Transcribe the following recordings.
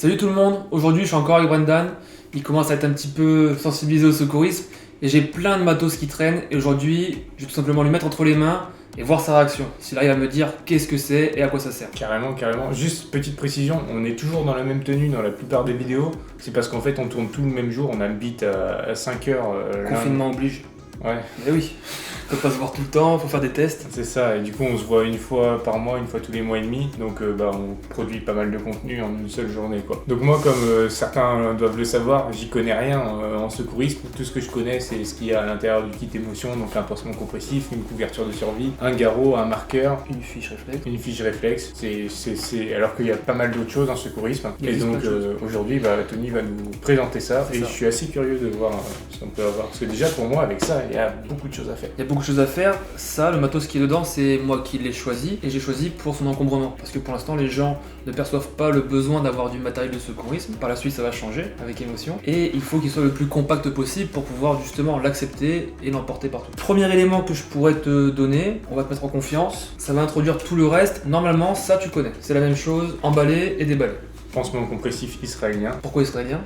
Salut tout le monde, aujourd'hui je suis encore avec Brendan, il commence à être un petit peu sensibilisé au secourisme et j'ai plein de matos qui traînent et aujourd'hui je vais tout simplement lui mettre entre les mains et voir sa réaction, s'il arrive à me dire qu'est-ce que c'est et à quoi ça sert. Carrément. Juste petite précision, on est toujours dans la même tenue dans la plupart des vidéos, c'est parce qu'en fait on tourne tout le même jour, on a le beat à 5h. Confinement oblige. Ouais. Mais oui, on peut pas se voir tout le temps, faut faire des tests. C'est ça, et du coup on se voit une fois par mois, une fois tous les mois et demi, donc on produit pas mal de contenu en une seule journée quoi. Donc moi comme certains doivent le savoir, j'y connais rien en secourisme, tout ce que je connais c'est ce qu'il y a à l'intérieur du kit émotion, donc un pansement compressif, une couverture de survie, un garrot, un marqueur, Une fiche réflexe, alors qu'il y a pas mal d'autres choses en secourisme, et donc aujourd'hui Tony va nous présenter ça, et je suis assez curieux de voir ce qu'on peut avoir, parce que déjà pour moi avec ça il y a beaucoup de choses à faire. Il y a beaucoup de choses à faire, ça, le matos qui est dedans, c'est moi qui l'ai choisi et j'ai choisi pour son encombrement. Parce que pour l'instant, les gens ne perçoivent pas le besoin d'avoir du matériel de secourisme. Par la suite, ça va changer avec émotion. Et il faut qu'il soit le plus compact possible pour pouvoir justement l'accepter et l'emporter partout. Premier élément que je pourrais te donner, on va te mettre en confiance, ça va introduire tout le reste. Normalement, ça tu connais. C'est la même chose, emballer et déballer. Pansement compressif israélien. Pourquoi israélien ?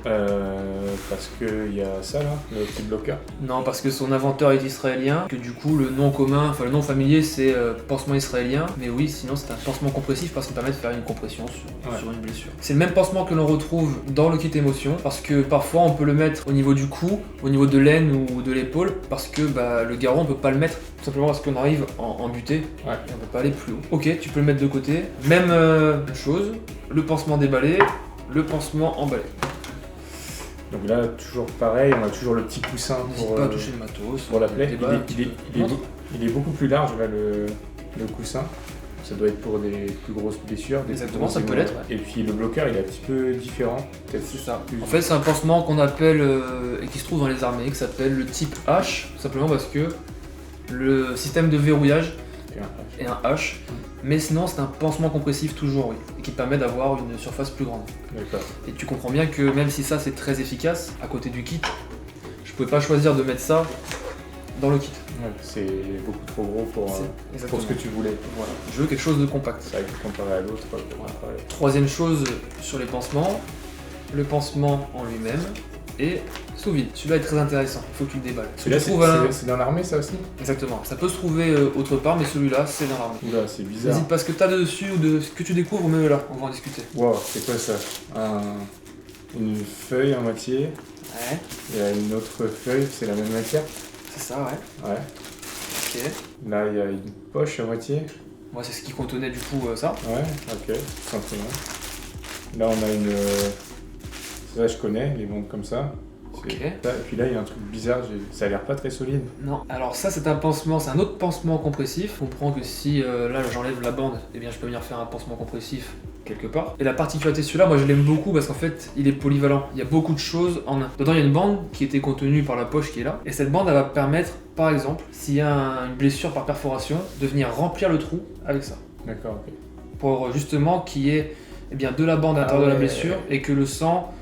Parce qu'il y a ça là, le petit bloqueur. Non, parce que son inventeur est israélien, que du coup le nom commun, enfin le nom familier c'est pansement israélien, mais oui, sinon c'est un pansement compressif parce qu'il permet de faire une compression sur une blessure. C'est le même pansement que l'on retrouve dans le kit émotion, parce que parfois on peut le mettre au niveau du cou, au niveau de l'aine ou de l'épaule, parce que le garrot on peut pas le mettre, tout simplement parce qu'on arrive en butée, et on peut pas aller plus haut. Ok, tu peux le mettre de côté, même chose, le pansement déballé, le pansement emballé. Donc là, toujours pareil, on a toujours le petit coussin pour pas toucher le matos. Pour la plaie. Il est beaucoup plus large là, le coussin. Ça doit être pour des plus grosses blessures. Exactement, ça peut l'être. Et puis le bloqueur, il est un petit peu différent. C'est ça. En fait, c'est un pansement qu'on appelle, et qui se trouve dans les armées, qui s'appelle le type H, tout simplement parce que le système de verrouillage est un H. Mais sinon, c'est un pansement compressif toujours, oui, et qui te permet d'avoir une surface plus grande. D'accord. Et tu comprends bien que même si ça c'est très efficace, à côté du kit, je pouvais pas choisir de mettre ça dans le kit. Ouais, c'est beaucoup trop gros pour ce que tu voulais. Voilà. Je veux quelque chose de compact. C'est vrai que comparé à l'autre. Voilà. Troisième chose sur les pansements, le pansement en lui-même et sous vide. Celui-là est très intéressant, il faut que tu le déballes. Celui-là, c'est dans l'armée ça aussi ? Exactement, ça peut se trouver autre part, mais celui-là c'est dans l'armée. Oula, c'est bizarre. N'hésite pas ce que tu as dessus ou de ce que tu découvres, mets-le là, on va en discuter. Wow, c'est quoi ça ? Une feuille en moitié. Ouais. Il y a une autre feuille, c'est la même matière. C'est ça, ouais. Ouais. Ok. Là, il y a une poche à moitié. Moi, c'est ce qui contenait du coup ça. Ouais, ok, simplement. Là, on a une. Ça, je connais, les bombes comme ça. Ok. Et puis là, il y a un truc bizarre, ça a l'air pas très solide. Non, alors ça, c'est un pansement, c'est un autre pansement compressif. Je comprends que si là, j'enlève la bande, eh bien, je peux venir faire un pansement compressif quelque part. Et la particularité de celui-là, moi je l'aime beaucoup parce qu'en fait il est polyvalent. Il y a beaucoup de choses en un. Dedans il y a une bande qui était contenue par la poche qui est là. Et cette bande elle va permettre, par exemple, s'il y a une blessure par perforation, de venir remplir le trou avec ça. D'accord, ok. Pour justement qu'il y ait de la bande à l'intérieur de la blessure et que le sang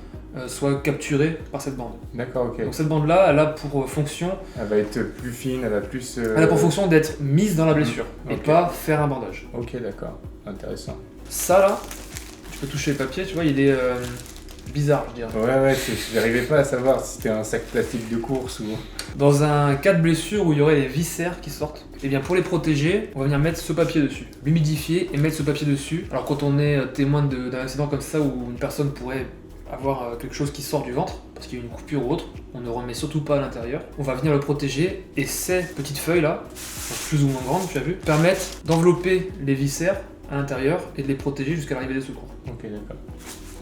soit capturé par cette bande. D'accord, ok. Donc cette bande là, elle a pour fonction... Elle va être plus fine, elle va plus... Elle a pour fonction d'être mise dans la blessure et pas faire un bandage. Ok, d'accord. Intéressant. Ça là, tu peux toucher le papier, tu vois, il est bizarre, je dirais. Ouais, j'arrivais pas à savoir si c'était un sac plastique de course ou... Dans un cas de blessure où il y aurait des viscères qui sortent, et bien pour les protéger, on va venir mettre ce papier dessus, l'humidifier et mettre ce papier dessus. Alors quand on est témoin d'un accident comme ça où une personne pourrait avoir quelque chose qui sort du ventre, parce qu'il y a une coupure ou autre, on ne remet surtout pas à l'intérieur. On va venir le protéger et ces petites feuilles là, plus ou moins grandes, tu as vu, permettent d'envelopper les viscères à l'intérieur et de les protéger jusqu'à l'arrivée des secours. Ok, d'accord.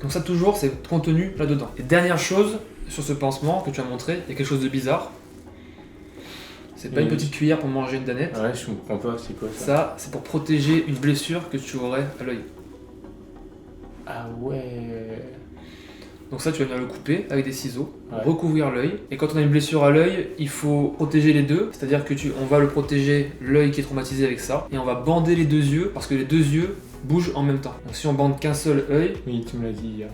Donc ça toujours, c'est contenu là-dedans. Et dernière chose, sur ce pansement que tu as montré, il y a quelque chose de bizarre. C'est pas une petite cuillère pour manger une danette. Ouais, je comprends pas, c'est quoi ça ? Ça, c'est pour protéger une blessure que tu aurais à l'œil. Ah ouais. Donc ça, tu vas venir le couper avec des ciseaux, recouvrir l'œil. Et quand on a une blessure à l'œil, il faut protéger les deux. C'est-à-dire que on va le protéger, l'œil qui est traumatisé avec ça. Et on va bander les deux yeux, parce que les deux yeux bougent en même temps. Donc si on bande qu'un seul œil, oui, tu me l'as dit hier.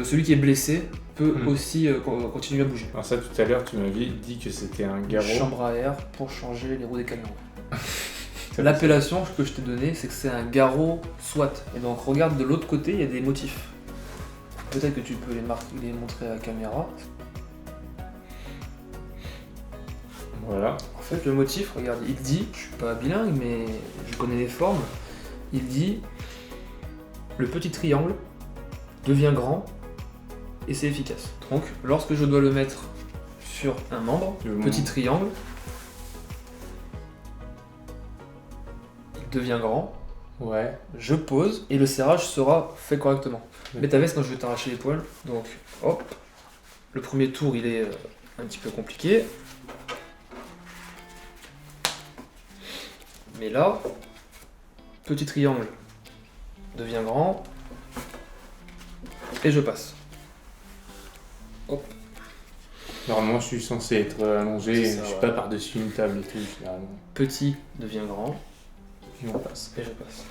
Celui qui est blessé peut aussi continuer à bouger. Alors ça, tout à l'heure, tu m'avais dit que c'était un garrot. Une chambre à air pour changer les roues des camions. L'appellation que je t'ai donnée, c'est que c'est un garrot SWAT. Et donc regarde de l'autre côté, il y a des motifs. peut-être que tu peux les montrer à la caméra. Voilà. En fait, le motif, regarde, il dit, je suis pas bilingue, mais je connais les formes. Il dit, le petit triangle devient grand et c'est efficace. Donc, lorsque je dois le mettre sur un membre, petit triangle, il devient grand. Ouais. Je pose et le serrage sera fait correctement. Mais t'as vu quand je vais t'arracher les poils. Donc, hop. Le premier tour, il est un petit peu compliqué. Mais là, petit triangle devient grand et je passe. Hop. Normalement, je suis censé être allongé, Ça, je suis ouais. pas par-dessus une table et tout, généralement. Petit devient grand Et on passe. et je passe.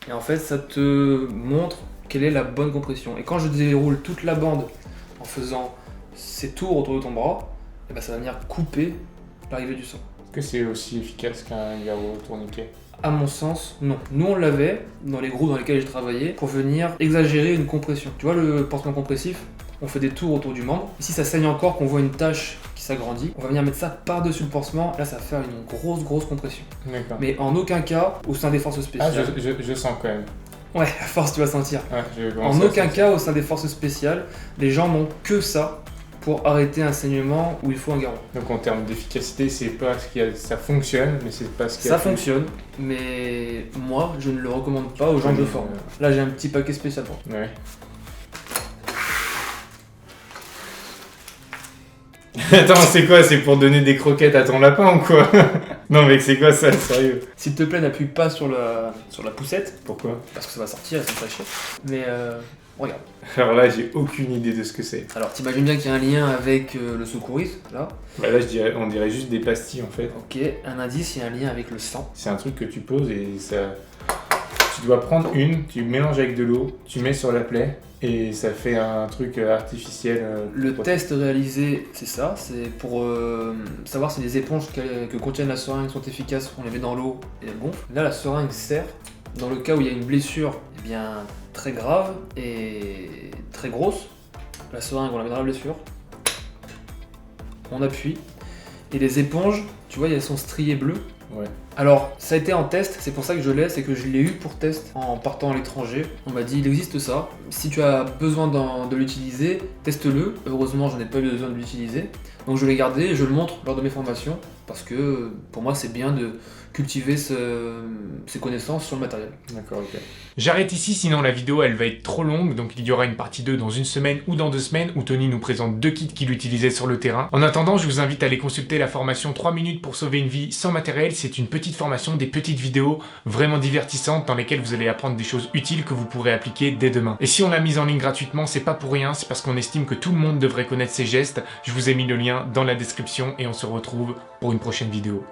Et en fait, ça te montre quelle est la bonne compression. Et quand je déroule toute la bande en faisant ces tours autour de ton bras, et ben ça va venir couper l'arrivée du sang. Est-ce que c'est aussi efficace qu'un garrot tourniquet? À mon sens, non. Nous, on l'avait dans les groupes dans lesquels j'ai travaillé pour venir exagérer une compression. Tu vois le pansement compressif, on fait des tours autour du membre. Et si ça saigne encore, qu'on voit une tache qui s'agrandit, on va venir mettre ça par-dessus le pansement. Là, ça va faire une grosse compression. D'accord. Mais en aucun cas au sein des forces Ah, spéciales. je sens quand même. Ouais, à force, tu vas sentir. Ouais, je En commence à aucun sentir. cas au sein des forces spéciales, les gens n'ont que ça pour arrêter un saignement où il faut un garrot. Donc en termes d'efficacité, c'est pas ce qu'il y a, ça fonctionne, mais c'est pas ce qu'il y a. Ça fonctionne, mais moi, je ne le recommande pas aux gens que je forme. Là, j'ai un petit paquet spécial pour. Ouais. Attends, c'est quoi? C'est pour donner des croquettes à ton lapin ou quoi? Non, mec, c'est quoi ça? Sérieux? S'il te plaît, n'appuie pas sur la poussette, Pourquoi? parce que ça va sortir et ça me fait chier. Mais regarde. Alors là, j'ai aucune idée de ce que c'est. Alors, t'imagines bien qu'il y a un lien avec le secouriste, là. Bah là, on dirait juste des pastilles en fait. Ok, un indice, il y a un lien avec le sang. C'est un truc que tu poses et ça. Tu dois prendre une, tu mélanges avec de l'eau, tu mets sur la plaie et ça fait un truc artificiel. Le test réalisé, c'est ça, c'est pour savoir si les éponges que contiennent la seringue sont efficaces, on les met dans l'eau et elles gonflent. Là, la seringue sert dans le cas où il y a une blessure eh bien, très grave et très grosse. La seringue, on la met dans la blessure, on appuie, et les éponges, tu vois, elles sont striées bleues. Ouais. Alors, ça a été en test, c'est pour ça que je l'ai, c'est que je l'ai eu pour test en partant à l'étranger. On m'a dit, il existe ça, si tu as besoin de l'utiliser, teste-le. Heureusement, j'en ai pas eu besoin de l'utiliser. Donc je l'ai gardé et je le montre lors de mes formations, parce que pour moi, c'est bien de cultiver ses connaissances sur le matériel. D'accord, ok. J'arrête ici, sinon la vidéo elle va être trop longue, donc il y aura une partie 2 dans une semaine ou dans 2 semaines où Tony nous présente 2 kits qu'il utilisait sur le terrain. En attendant, je vous invite à aller consulter la formation 3 minutes pour sauver une vie sans matériel. C'est une petite formation, des petites vidéos vraiment divertissantes dans lesquelles vous allez apprendre des choses utiles que vous pourrez appliquer dès demain. Et si on l'a mise en ligne gratuitement, c'est pas pour rien, c'est parce qu'on estime que tout le monde devrait connaître ces gestes. Je vous ai mis le lien dans la description et on se retrouve pour une prochaine vidéo.